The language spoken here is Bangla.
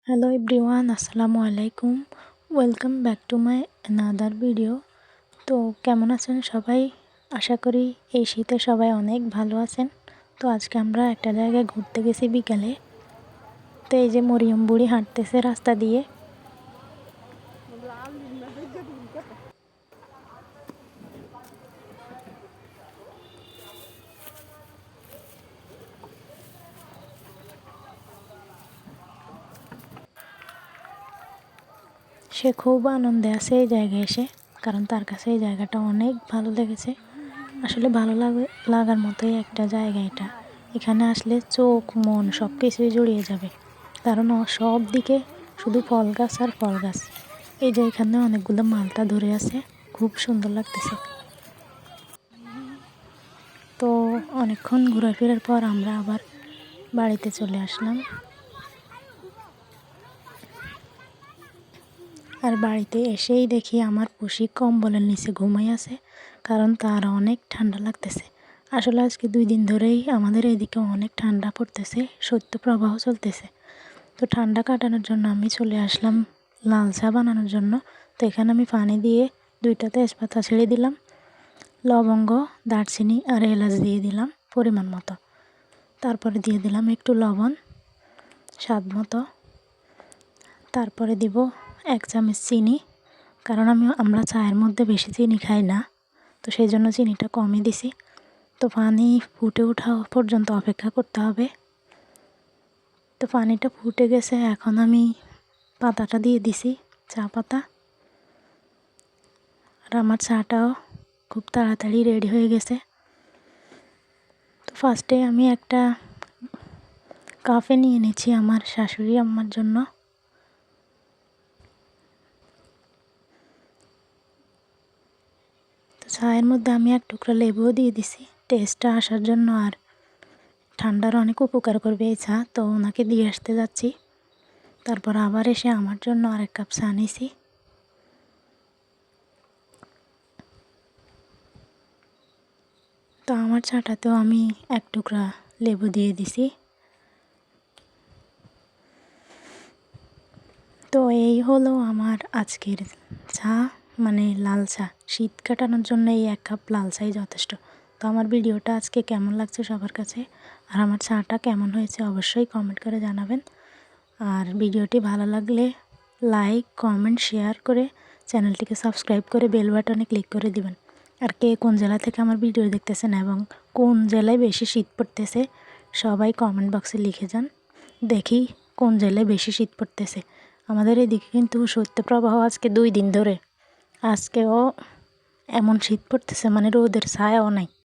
হ্যালো এভরিওয়ান, আসসালামু আলাইকুম। Welcome back to my another video. তো কেমন আছেন সবাই? আশা করি এই শীতে সবাই অনেক ভালো আছেন। তো আজকে আমরা একটা জায়গায় ঘুরতে গেছি বিকালে। তো এই যে মরিয়ম বুড়ি হাঁটতেছে রাস্তা দিয়ে। সে খুব আনন্দে আছে এই জায়গায় এসে, কারণ তার কাছে এই জায়গাটা অনেক ভালো লেগেছে। আসলে ভালো লাগার মতোই একটা জায়গা এটা। এখানে আসলে চোখ মন সব কিছুই জড়িয়ে যাবে, কারণ সব দিকে শুধু ফল গাছ আর ফল গাছ। এই যে এখানে অনেকগুলো মালটা ধরে আছে, খুব সুন্দর লাগতেছে। তো অনেকক্ষণ ঘোরাফেরার পর আমরা আবার বাড়িতে চলে আসলাম। আর বাড়িতে এসেই দেখি আমার পুষি কম্বলের নিচে ঘুমাই আছে, কারণ তার অনেক ঠান্ডা লাগতেছে। আসলে আজকে 2 দিন ধরেই আমাদের এদিকে অনেক ঠান্ডা পড়তেছে, শৈত্যপ্রবাহ চলতেছে। তো ঠান্ডা কাটানোর জন্য আমি চলে আসলাম লাল চা বানানোর জন্য। তো এখানে আমি পানি দিয়ে 2টা তেজপাতা ছেড়ে দিলাম, লবঙ্গ, দারচিনি আর এলাচ দিয়ে দিলাম পরিমাণ মতো। তারপরে দিয়ে দিলাম একটু লবণ স্বাদ মতো। তারপরে দিব 1 চামচ চিনি, কারণ আমরা চায়ের মধ্যে বেশি চিনি খাই না, তো সেই জন্য চিনিটা কমই দিছি। তো পানি ফুটে ওঠা পর্যন্ত অপেক্ষা করতে হবে। তো পানিটা ফুটে গেছে, এখন আমি পাতাটা দিয়ে দিছি, চা পাতা। আর আমার চাটাও খুব তাড়াতাড়ি রেডি হয়ে গেছে। তো ফার্স্টে আমি একটা কাপে নিয়ে নিচ্ছি আমার শাশুড়ি আম্মার জন্য। তো চায়ের মধ্যে আমি 1 টুকরা লেবুও দিয়ে দিছি টেস্টটা আসার জন্য, আর ঠান্ডার অনেক উপকার করবে এই চা। তো ওনাকে দিয়ে আসতে যাচ্ছি, তারপর আবার এসে আমার জন্য আরেক কাপ চা নিছি। তো আমার চাটাতেও আমি 1 টুকরা লেবু দিয়ে দিছি। তো এই হলো আমার আজকের চা, মানে লাল চা। শীত কাটানোর জন্য এই 1 কাপ লাল চাই যথেষ্ট। তো আমার ভিডিওটা আজকে কেমন লাগছে সবার কাছে, আর আমার চাটা কেমন হয়েছে অবশ্যই কমেন্ট করে জানাবেন। আর ভিডিওটি ভালো লাগলে লাইক, কমেন্ট, শেয়ার করে চ্যানেলটিকে সাবস্ক্রাইব করে বেল বাটনে ক্লিক করে দিবেন। আর কে কোন জেলা থেকে আমার ভিডিও দেখতেছেন এবং কোন জেলায় বেশি শীত পড়তেছে সবাই কমেন্ট বক্সে লিখে যান, দেখি কোন জেলায় বেশি শীত পড়তেছে। আমাদের এদিকে কিন্তু শৈত্যপ্রবাহ আজকে 2 দিন ধরে, আজকেও এমন শীত পড়তেছে মানে রোদের ছায়াও নাই।